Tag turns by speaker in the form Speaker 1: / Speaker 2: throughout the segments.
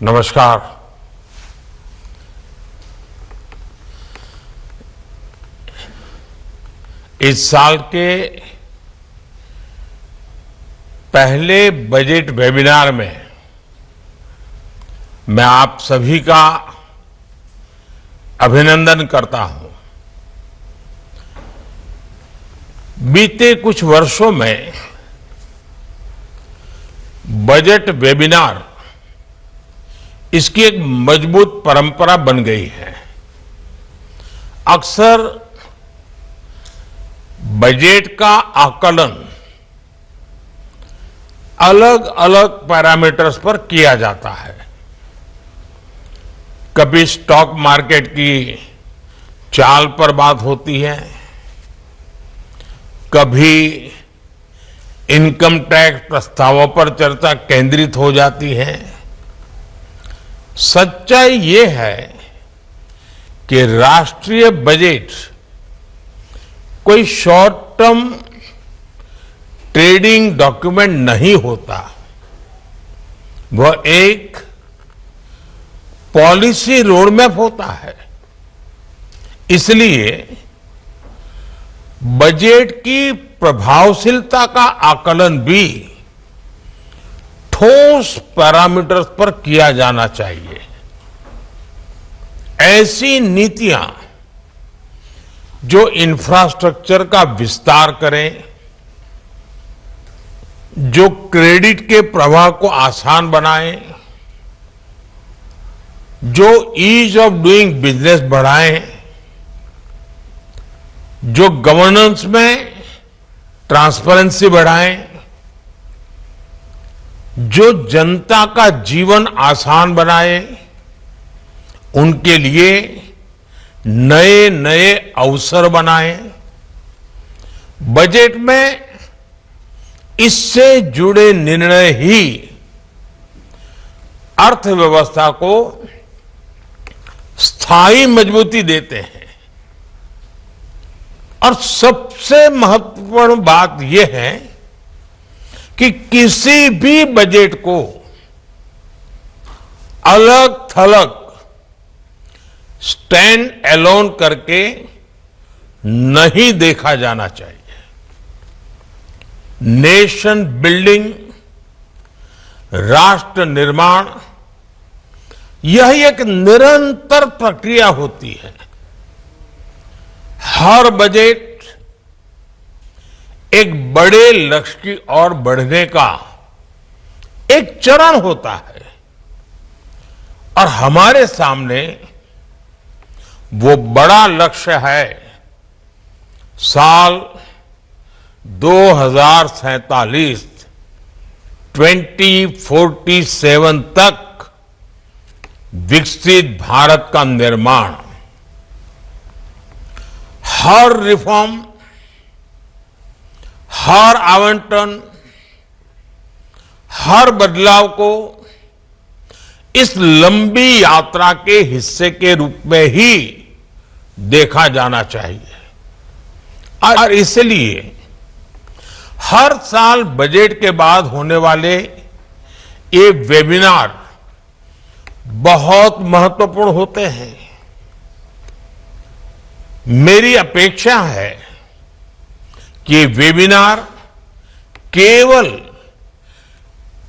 Speaker 1: नमस्कार। इस साल के पहले बजट वेबिनार में मैं आप सभी का अभिनंदन करता हूं। बीते कुछ वर्षों में बजट वेबिनार इसकी एक मजबूत परंपरा बन गई है। अक्सर बजट का आकलन अलग अलग पैरामीटर्स पर किया जाता है। कभी स्टॉक मार्केट की चाल पर बात होती है, कभी इनकम टैक्स प्रस्तावों पर चर्चा केंद्रित हो जाती है। सच्चाई ये है कि राष्ट्रीय बजट कोई शॉर्ट टर्म ट्रेडिंग डॉक्यूमेंट नहीं होता, वह एक पॉलिसी रोडमैप होता है। इसलिए बजट की प्रभावशीलता का आकलन भी ठोस पैरामीटर्स पर किया जाना चाहिए। ऐसी नीतियां जो इंफ्रास्ट्रक्चर का विस्तार करें, जो क्रेडिट के प्रवाह को आसान बनाएं, जो ईज ऑफ डूइंग बिजनेस बढ़ाएं, जो गवर्नेंस में ट्रांसपेरेंसी बढ़ाएं, जो जनता का जीवन आसान बनाए, उनके लिए नए नए अवसर बनाएं। बजट में इससे जुड़े निर्णय ही अर्थव्यवस्था को स्थायी मजबूती देते हैं। और सबसे महत्वपूर्ण बात यह है कि किसी भी बजट को अलग थलग स्टैंड अलोन करके नहीं देखा जाना चाहिए। नेशन बिल्डिंग, राष्ट्र निर्माण, यह एक निरंतर प्रक्रिया होती है। हर बजट एक बड़े लक्ष्य की ओर बढ़ने का एक चरण होता है और हमारे सामने वो बड़ा लक्ष्य है साल 2047 2047 तक विकसित भारत का निर्माण। हर रिफॉर्म, हर आवंटन, हर बदलाव को इस लंबी यात्रा के हिस्से के रूप में ही देखा जाना चाहिए। और इसलिए हर साल बजट के बाद होने वाले ये वेबिनार बहुत महत्वपूर्ण होते हैं। मेरी अपेक्षा है कि ये वेबिनार केवल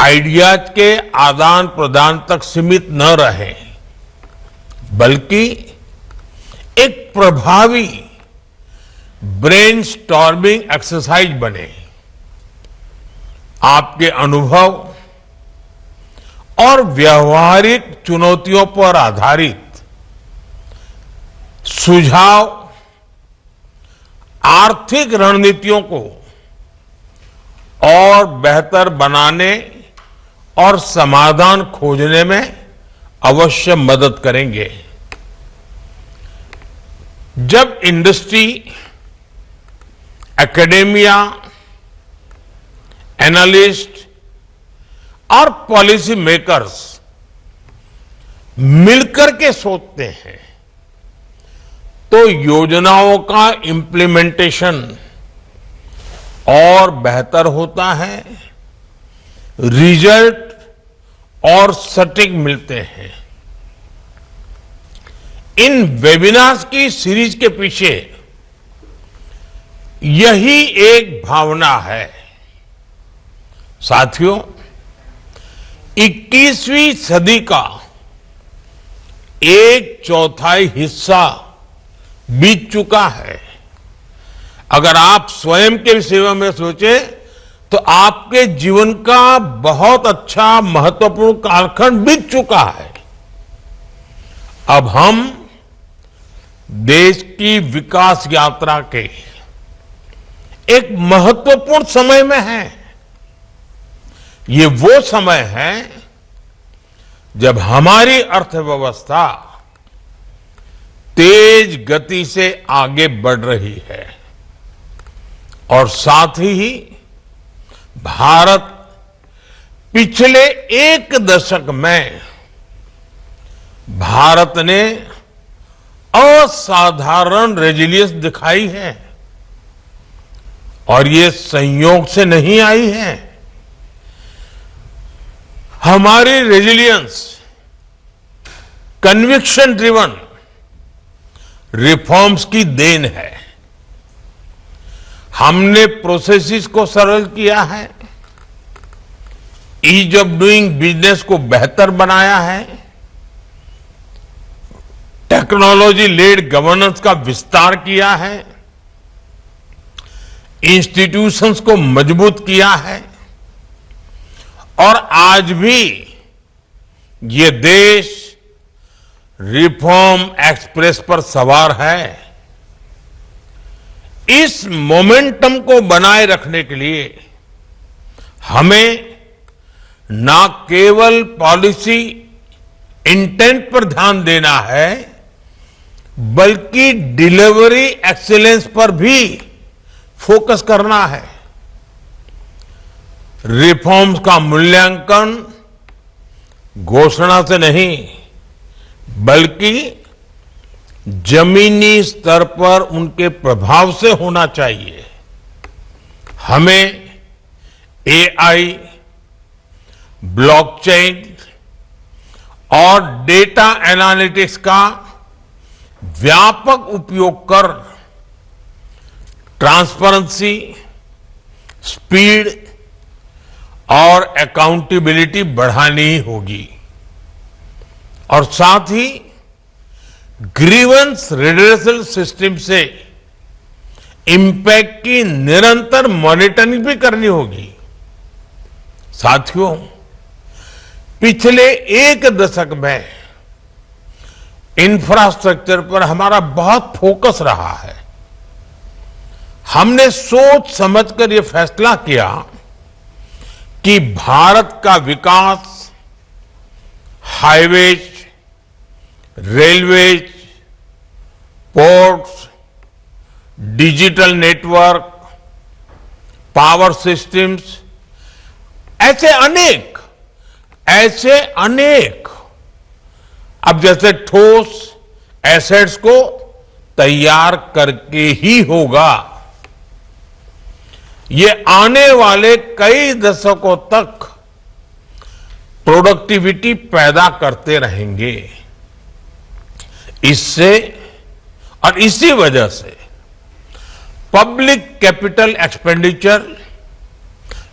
Speaker 1: आइडियाज के आदान प्रदान तक सीमित न रहे, बल्कि एक प्रभावी ब्रेनस्टॉर्मिंग एक्सरसाइज बने। आपके अनुभव और व्यवहारिक चुनौतियों पर आधारित सुझाव आर्थिक रणनीतियों को और बेहतर बनाने और समाधान खोजने में अवश्य मदद करेंगे। जब इंडस्ट्री, एकेडेमिया, एनालिस्ट और पॉलिसी मेकर्स मिलकर के सोचते हैं तो योजनाओं का इम्प्लीमेंटेशन और बेहतर होता है, रिजल्ट और सटीक मिलते हैं। इन वेबिनार्स की सीरीज के पीछे यही एक भावना है। साथियों, 21वीं सदी का एक चौथाई हिस्सा बीत चुका है। अगर आप स्वयं के सेवा में सोचे तो आपके जीवन का बहुत अच्छा महत्वपूर्ण कालखंड बीत चुका है। अब हम देश की विकास यात्रा के एक महत्वपूर्ण समय में हैं। ये वो समय है जब हमारी अर्थव्यवस्था तेज गति से आगे बढ़ रही है और साथ ही भारत पिछले एक दशक में भारत ने असाधारण रेजिलियंस दिखाई है और ये संयोग से नहीं आई है। हमारी रेजिलियंस कन्विक्शन ड्रिवन रिफॉर्म्स की देन है। हमने प्रोसेसेस को सरल किया है, ईज ऑफ डूइंग बिजनेस को बेहतर बनाया है, टेक्नोलॉजी लेड गवर्नेंस का विस्तार किया है, इंस्टीट्यूशंस को मजबूत किया है और आज भी ये देश रिफॉर्म एक्सप्रेस पर सवार है। इस मोमेंटम को बनाए रखने के लिए हमें ना केवल पॉलिसी इंटेंट पर ध्यान देना है, बल्कि डिलीवरी एक्सीलेंस पर भी फोकस करना है। रिफॉर्म्स का मूल्यांकन घोषणा से नहीं, बल्कि जमीनी स्तर पर उनके प्रभाव से होना चाहिए। हमें एआई, ब्लॉकचेन और डेटा एनालिटिक्स का व्यापक उपयोग कर ट्रांसपेरेंसी, स्पीड और अकाउंटेबिलिटी बढ़ानी होगी और साथ ही ग्रीवेंस रिड्रेसल सिस्टम से इंपैक्ट की निरंतर मॉनिटरिंग भी करनी होगी। साथियों, पिछले एक दशक में इंफ्रास्ट्रक्चर पर हमारा बहुत फोकस रहा है। हमने सोच समझकर यह फैसला किया कि भारत का विकास highways, railways, ports, digital network, power systems, ऐसे अनेक अब जैसे ठोस एसेट्स को तैयार करके ही होगा। ये आने वाले कई दशकों तक प्रोडक्टिविटी पैदा करते रहेंगे। इससे और इसी वजह से पब्लिक कैपिटल एक्सपेंडिचर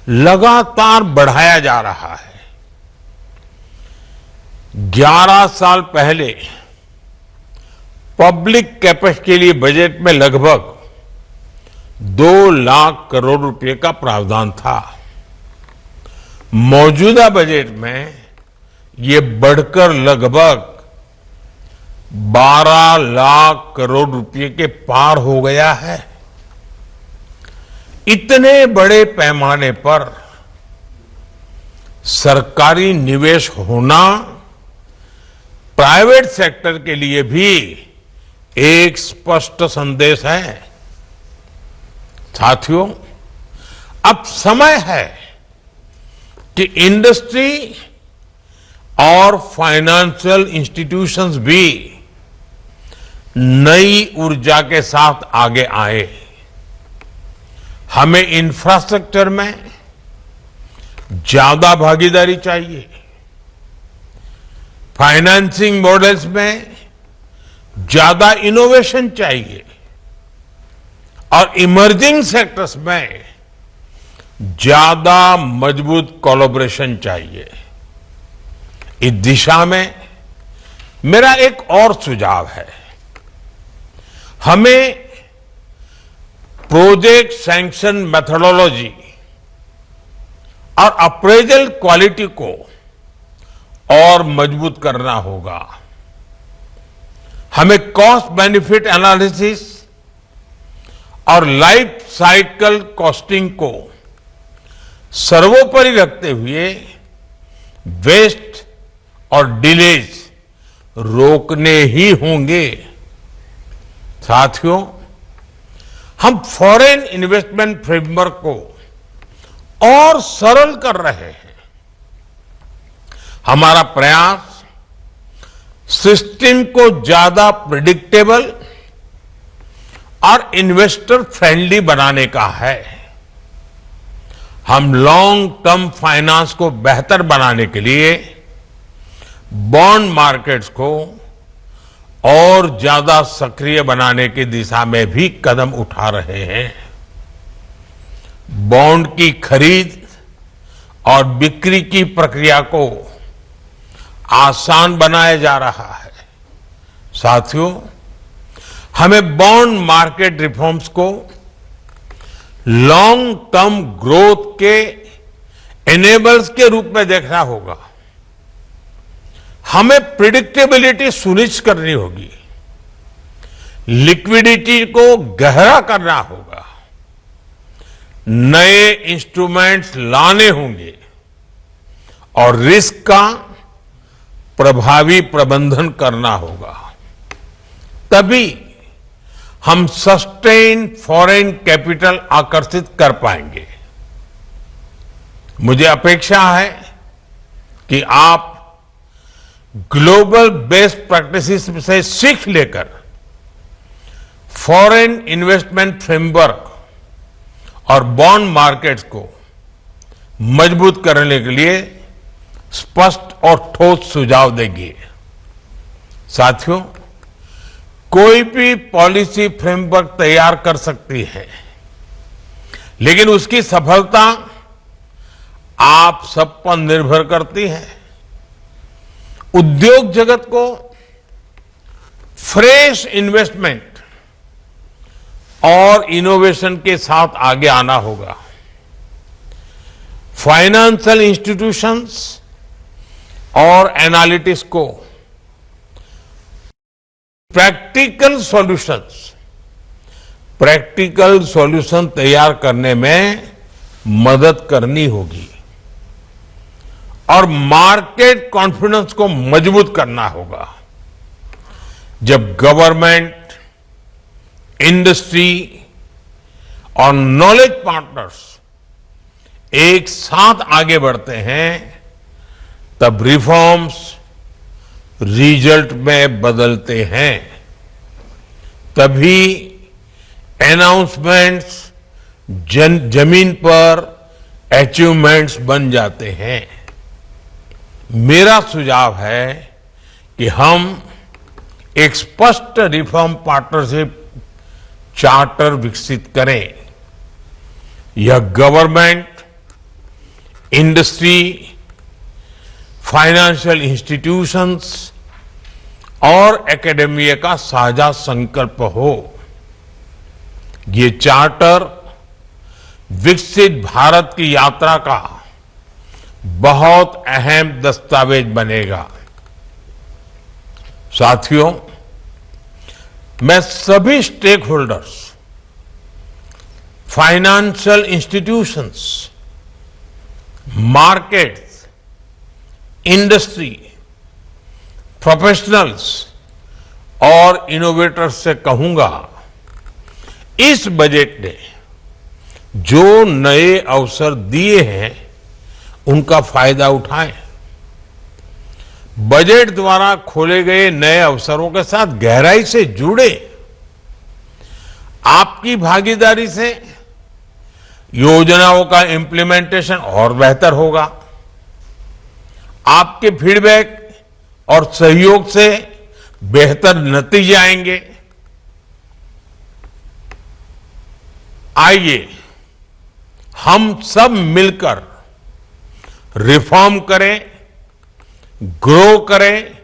Speaker 1: लगातार बढ़ाया जा रहा है। 11 साल पहले पब्लिक कैपेक्स के लिए बजट में लगभग 2 लाख करोड़ रुपए का प्रावधान था। मौजूदा बजट में ये बढ़कर लगभग 12 लाख करोड़ रुपए के पार हो गया है। इतने बड़े पैमाने पर सरकारी निवेश होना प्राइवेट सेक्टर के लिए भी एक स्पष्ट संदेश है। साथियों, अब समय है कि इंडस्ट्री और फाइनेंशियल इंस्टीट्यूशंस भी नई ऊर्जा के साथ आगे आए। हमें इंफ्रास्ट्रक्चर में ज्यादा भागीदारी चाहिए, फाइनेंसिंग मॉडल्स में ज्यादा इनोवेशन चाहिए और इमर्जिंग सेक्टर्स में ज्यादा मजबूत कोलैबोरेशन चाहिए। इस दिशा में मेरा एक और सुझाव है। हमें प्रोजेक्ट सैंक्शन मेथोडोलॉजी और अप्रेजल क्वालिटी को और मजबूत करना होगा। हमें कॉस्ट बेनिफिट एनालिसिस और लाइफ साइकिल कॉस्टिंग को सर्वोपरि रखते हुए वेस्ट और डिलेज रोकने ही होंगे। साथियों, हम फॉरेन इन्वेस्टमेंट फ्रेमवर्क को और सरल कर रहे हैं। हमारा प्रयास सिस्टम को ज्यादा प्रिडिक्टेबल और इन्वेस्टर फ्रेंडली बनाने का है। हम लॉन्ग टर्म फाइनेंस को बेहतर बनाने के लिए बॉन्ड मार्केट्स को और ज्यादा सक्रिय बनाने की दिशा में भी कदम उठा रहे हैं। बॉन्ड की खरीद और बिक्री की प्रक्रिया को आसान बनाया जा रहा है। साथियों, हमें बॉन्ड मार्केट रिफॉर्म्स को लॉन्ग टर्म ग्रोथ के एनेबल्स के रूप में देखना होगा। हमें प्रिडिक्टेबिलिटी सुनिश्चित करनी होगी, लिक्विडिटी को गहरा करना होगा, नए इंस्ट्रूमेंट्स लाने होंगे और रिस्क का प्रभावी प्रबंधन करना होगा। तभी हम सस्टेन फॉरेन कैपिटल आकर्षित कर पाएंगे। मुझे अपेक्षा है कि आप ग्लोबल बेस्ट प्रैक्टिसेस से सीख लेकर फॉरेन इन्वेस्टमेंट फ्रेमवर्क और बॉन्ड मार्केट्स को मजबूत करने के लिए स्पष्ट और ठोस सुझाव देंगे। साथियों, कोई भी पॉलिसी फ्रेमवर्क तैयार कर सकती है, लेकिन उसकी सफलता आप सब पर निर्भर करती है। उद्योग जगत को फ्रेश इन्वेस्टमेंट और इनोवेशन के साथ आगे आना होगा। फाइनेंशियल इंस्टीट्यूशंस और एनालिटिक्स को प्रैक्टिकल सॉल्यूशन तैयार करने में मदद करनी होगी और मार्केट कॉन्फिडेंस को मजबूत करना होगा। जब गवर्नमेंट, इंडस्ट्री और नॉलेज पार्टनर्स एक साथ आगे बढ़ते हैं, तब रिफॉर्म्स रिजल्ट में बदलते हैं। तभी अनाउंसमेंट्स जमीन पर अचीवमेंट्स बन जाते हैं। मेरा सुझाव है कि हम एक स्पष्ट रिफॉर्म पार्टनरशिप चार्टर विकसित करें। यह गवर्नमेंट, इंडस्ट्री, फाइनेंशियल इंस्टीट्यूशंस और एकेडमिया का साझा संकल्प हो। ये चार्टर विकसित भारत की यात्रा का बहुत अहम दस्तावेज बनेगा। साथियों, मैं सभी stakeholders, financial institutions, markets, industry, professionals और इनोवेटर्स से कहूंगा, इस बजट ने जो नए अवसर दिए हैं उनका फायदा उठाएं। बजट द्वारा खोले गए नए अवसरों के साथ गहराई से जुड़े। आपकी भागीदारी से योजनाओं का इंप्लीमेंटेशन और बेहतर होगा। आपके फीडबैक और सहयोग से बेहतर नतीजे आएंगे। आइए हम सब मिलकर रिफॉर्म करें, ग्रो करें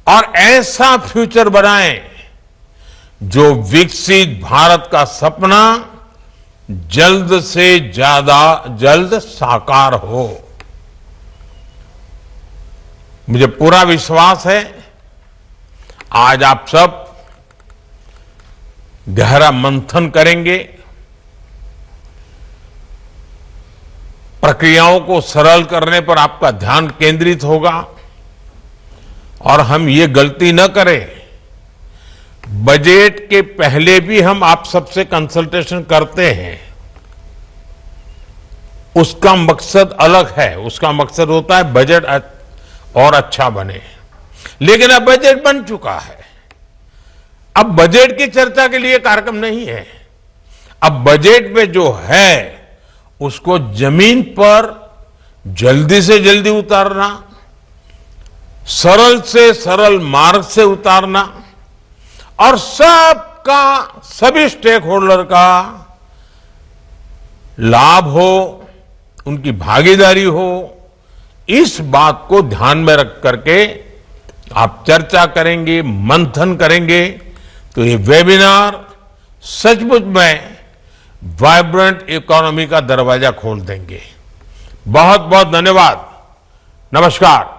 Speaker 1: और ऐसा फ्यूचर बनाएं जो विकसित भारत का सपना जल्द से ज्यादा जल्द साकार हो। मुझे पूरा विश्वास है आज आप सब गहरा मंथन करेंगे, प्रक्रियाओं को सरल करने पर आपका ध्यान केंद्रित होगा और हम ये गलती न करें। बजट के पहले भी हम आप सबसे कंसल्टेशन करते हैं, उसका मकसद अलग है। उसका मकसद होता है बजट और अच्छा बने। लेकिन अब बजट बन चुका है, अब बजट की चर्चा के लिए कार्यक्रम नहीं है। अब बजट में जो है उसको जमीन पर जल्दी से जल्दी उतारना, सरल से सरल मार्ग से उतारना और सबका, सभी स्टेक होल्डर का लाभ हो, उनकी भागीदारी हो, इस बात को ध्यान में रख करके आप चर्चा करेंगे, मंथन करेंगे तो ये वेबिनार सचमुच में वाइब्रेंट इकोनॉमी का दरवाजा खोल देंगे। बहुत बहुत धन्यवाद। नमस्कार।